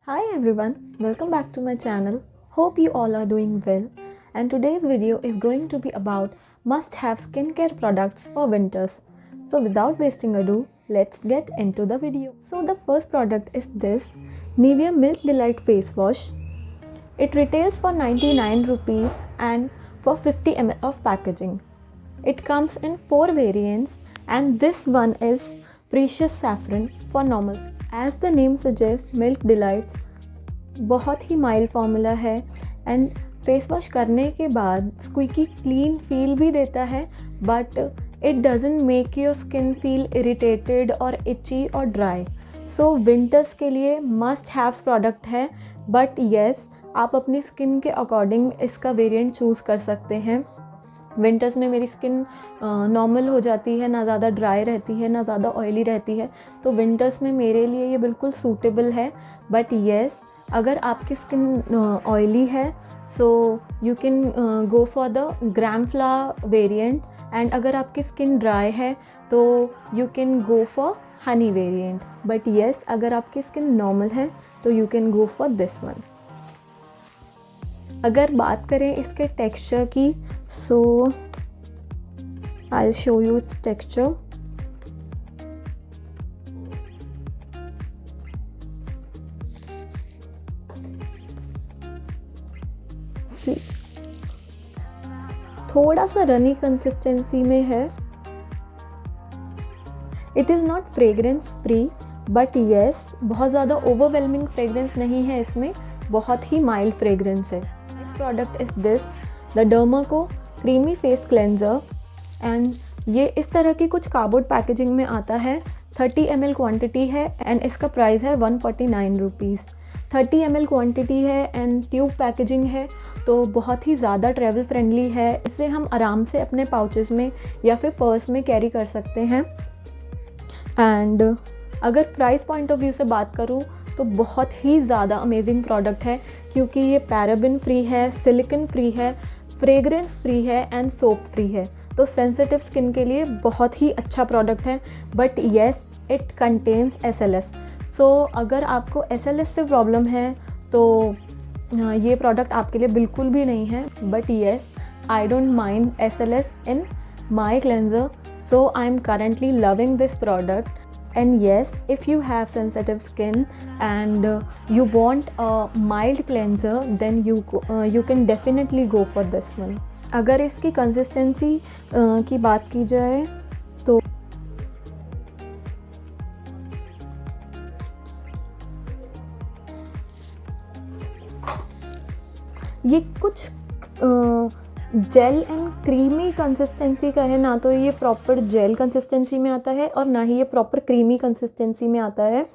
Hi everyone, welcome back to my channel. Hope you all are doing well. And today's video is going to be about must-have skincare products for winters. So without wasting ado, let's get into the video. So the first product is this Nivea Milk Delight Face Wash. It retails for 99 rupees and for 50 ml of packaging. It comes in 4 variants and this one is Precious Saffron for normal skin. As the name suggests, Milk Delights बहुत ही mild formula है and face wash करने के बाद स्क्विकी clean feel भी देता है but it doesn't make your skin feel irritated और इची और ड्राई. सो विंटर्स के लिए मस्ट हैव प्रोडक्ट है बट येस आप अपनी स्किन के अकॉर्डिंग इसका वेरिएंट चूज़ कर सकते हैं. विंटर्स में मेरी स्किन नॉर्मल हो जाती है, ना ज़्यादा ड्राई रहती है ना ज़्यादा ऑयली रहती है, तो विंटर्स में मेरे लिए ये बिल्कुल सूटेबल है. बट येस अगर आपकी स्किन ऑयली है so you can go for the gram flour variant and अगर आपकी स्किन ड्राई है तो you can go for honey variant. But yes अगर आपकी स्किन नॉर्मल है तो you can go for this one. अगर बात करें इसके टेक्सचर की so I will show you its texture. See थोड़ा सा रनी कंसिस्टेंसी में है. It is not fragrance free but yes बहुत ज़्यादा ओवरवेलमिंग फ्रेग्रेंस नहीं है इसमें, बहुत ही माइल्ड फ्रेग्रेंस है. Next product is this the Derma Co creamy face cleanser and ये इस तरह की कुछ कार्डबोर्ड पैकेजिंग में आता है. 30 ml क्वांटिटी है एंड इसका प्राइस है 149 रुपीज़. 30 ml क्वांटिटी है एंड ट्यूब पैकेजिंग है तो बहुत ही ज़्यादा ट्रैवल फ्रेंडली है. इसे हम आराम से अपने पाउचेस में या फिर पर्स में कैरी कर सकते हैं. एंड अगर प्राइस पॉइंट ऑफ व्यू से बात करूँ तो बहुत ही ज़्यादा अमेजिंग प्रोडक्ट है क्योंकि ये पैराबिन फ्री है, सिलिकॉन फ्री है, फ्रेग्रेंस फ्री है एंड सोप फ्री है. तो सेंसिटिव स्किन के लिए बहुत ही अच्छा प्रोडक्ट है. But yes it contains SLS. सो अगर आपको SLS से प्रॉब्लम है तो ये प्रोडक्ट आपके लिए बिल्कुल भी नहीं है. But yes I don't mind SLS in my cleanser so I am currently loving this product. And yes, if you have sensitive skin and you want a mild cleanser, then you can definitely go for this one. अगर इसकी consistency की बात की जाए तो ये कुछ jail and creamy consistency का है. ना तो ये प्रॉपर जेल कंसिस्टेंसी में आता है और ना ही ये प्रॉपर क्रीमी कंसिस्टेंसी में आता है.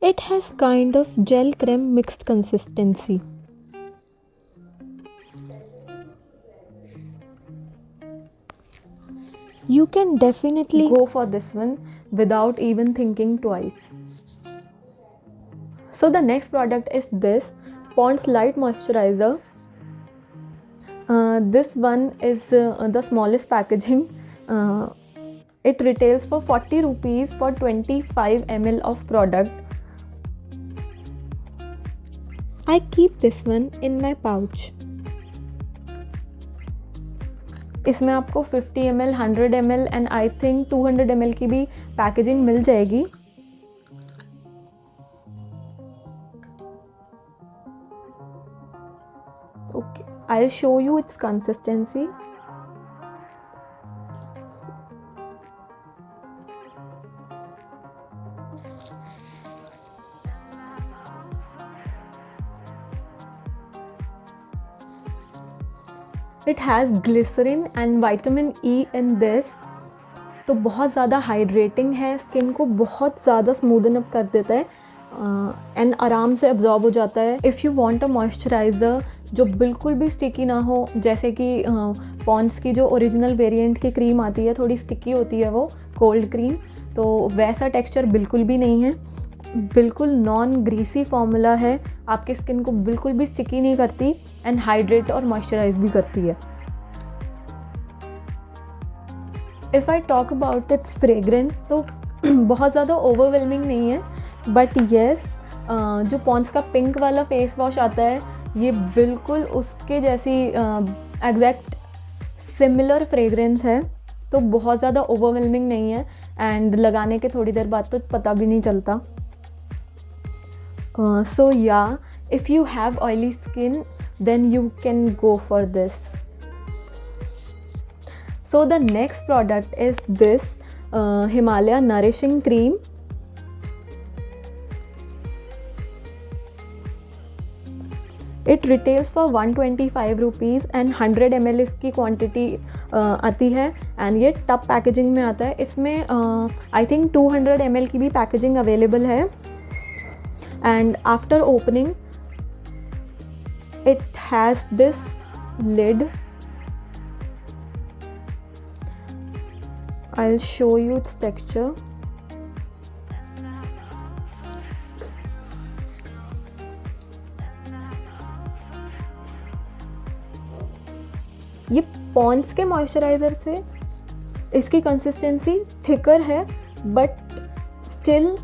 It has kind of gel cream mixed consistency. You can definitely go for this one without even thinking twice. So the next product is this Pond's Light Moisturizer. This one is the smallest packaging. It retails for 40 rupees for 25 ml of product. I keep this one in my pouch. इसमें आपको 50 ml, 100 ml and I think 200 ml की भी packaging मिल जाएगी. Okay I will show you its consistency. It has glycerin and vitamin E in this. तो बहुत ज़्यादा hydrating है, स्किन को बहुत ज़्यादा स्मूदन अप कर देता है एंड आराम से अब्जॉर्ब हो जाता है. If you want a moisturiser जो बिल्कुल भी स्टिकी ना हो, जैसे कि पॉन्ड्स की जो ओरिजिनल वेरिएंट की क्रीम आती है थोड़ी स्टिकी होती है वो कोल्ड क्रीम, तो वैसा टेक्सचर बिल्कुल भी नहीं है. बिल्कुल नॉन ग्रीसी फॉर्मूला है, आपकी स्किन को बिल्कुल भी स्टिकी नहीं करती एंड हाइड्रेट और मॉइस्चराइज भी करती है. If I talk about it's fragrance तो बहुत ज़्यादा ओवरवेलमिंग नहीं है बट येस जो पॉन्ड्स का पिंक वाला फेस वॉश आता है, ये बिल्कुल उसके जैसी एग्जैक्ट सिमिलर फ्रेगरेंस है, तो बहुत ज़्यादा ओवरवेलमिंग नहीं है एंड लगाने के थोड़ी देर बाद तो पता भी नहीं चलता. So yeah, if you have oily skin, then you can go for this. So the next product is this Himalaya Nourishing Cream. It retails for 125 rupees and 100 ml इसकी क्वांटिटी आती है एंड ये टब पैकेजिंग में आता है. इसमें आई think 200 ml की भी पैकेजिंग अवेलेबल है. And after opening, it has this lid. I'll show you its texture. ये पॉन्ड्स के मॉइस्चराइज़र से इसकी कंसिस्टेंसी थिकर है, but still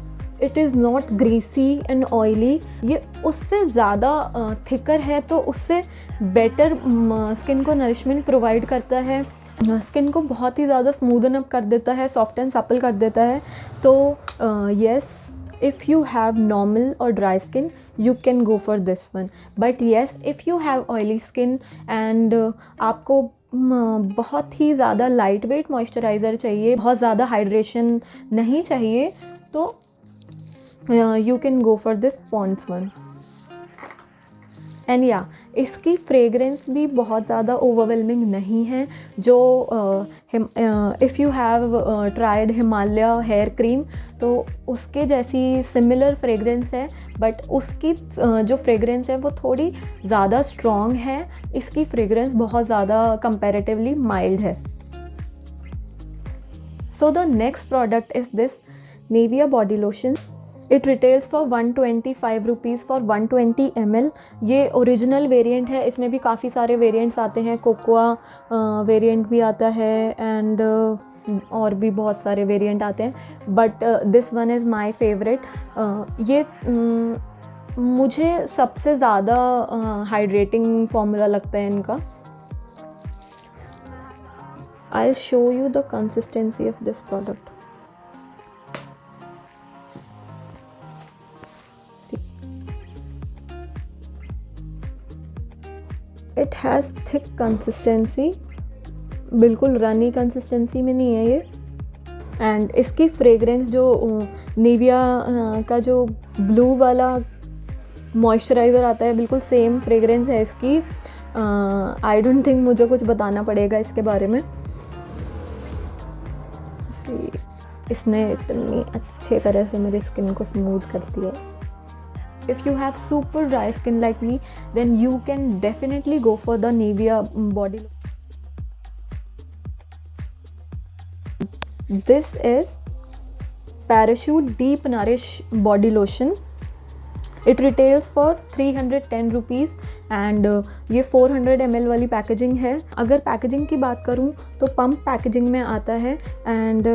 it is not greasy and oily. ये उससे ज़्यादा थिकर है, तो उससे बेटर स्किन को नरिशमेंट प्रोवाइड करता है, स्किन को बहुत ही ज़्यादा स्मूदन अप कर देता है, सॉफ्ट एंड सपल कर देता है. तो yes, if you have normal और dry skin you can go for this one. But yes, if you have oily skin and आपको बहुत ही ज़्यादा लाइट वेट मॉइस्चराइज़र चाहिए, बहुत ज़्यादा हाइड्रेशन नहीं चाहिए, तो you can go for this Pond's one. And या इसकी फ्रेगरेंस भी बहुत ज़्यादा ओवरवेलमिंग नहीं है. जो if you have tried Himalaya hair cream, तो उसके जैसी सिमिलर फ्रेगरेंस है, बट उसकी जो फ्रेगरेंस है वो थोड़ी ज़्यादा स्ट्रॉन्ग है. इसकी फ्रेगरेंस बहुत ज़्यादा कंपैरेटिवली माइल्ड है. So the next product is this Nivea body lotion. It retails for 125 rupees for 120 ml. ये ओरिजिनल वेरिएंट है. इसमें भी काफ़ी सारे वेरिएंट्स आते हैं. कोकोआ वेरिएंट भी आता है एंड और भी बहुत सारे वेरिएंट आते हैं, but this one is my favourite. ये मुझे सबसे ज़्यादा हाइड्रेटिंग फॉर्मूला लगता है इनका. आई will show you the consistency of this product. It has thick consistency, बिल्कुल रनी कंसिस्टेंसी में नहीं है ये. एंड इसकी फ्रेगरेंस जो निविया का जो ब्लू वाला मॉइस्चराइज़र आता है, बिल्कुल सेम फ्रेगरेंस है इसकी. आई डोंट थिंक मुझे कुछ बताना पड़ेगा इसके बारे में. इसने इतनी अच्छे तरह से मेरी स्किन को स्मूथ करती है. If you have super dry skin like me, then you can definitely go for the Nivea body lotion. This is Parachute Deep Nourish Body Lotion. It retails for 310 rupees and ये 400 ml वाली packaging है. अगर packaging की बात करूँ तो pump packaging में आता है and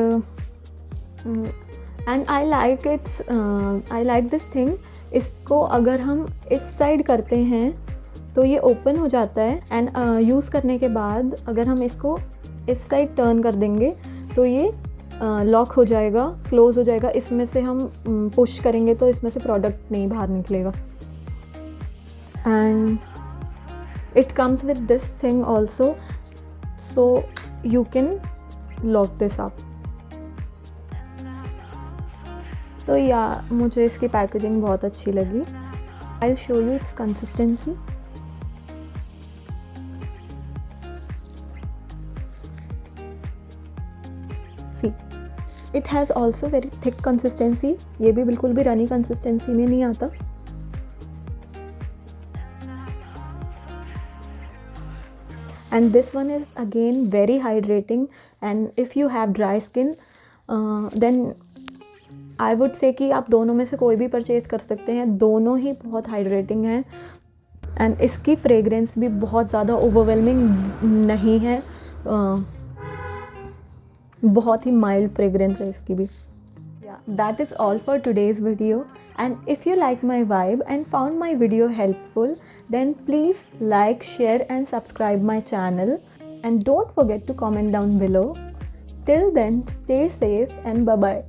I like this thing. इसको अगर हम इस साइड करते हैं तो ये ओपन हो जाता है एंड यूज़ करने के बाद अगर हम इसको इस साइड टर्न कर देंगे तो ये लॉक हो जाएगा, क्लोज़ हो जाएगा. इसमें से हम पुश करेंगे तो इसमें से प्रोडक्ट नहीं बाहर निकलेगा. And it comes with this thing also, so you can lock this up. तो या मुझे इसकी पैकेजिंग बहुत अच्छी लगी. I will show you its consistency. See, it has also very thick consistency. ये भी बिल्कुल भी रनी कंसिस्टेंसी में नहीं आता. And this one is again very hydrating. And if you have dry skin then I would say कि आप दोनों में से कोई भी परचेज़ कर सकते हैं. दोनों ही बहुत हाइड्रेटिंग हैं एंड इसकी फ्रेगरेंस भी बहुत ज़्यादा ओवरवेलमिंग नहीं है. बहुत ही माइल्ड फ्रेगरेंस है इसकी भी. या that is all for today's video, and if you like my vibe and found my video helpful, then please like, share and subscribe my channel, and don't forget to comment down below. Till then, stay safe and bye bye.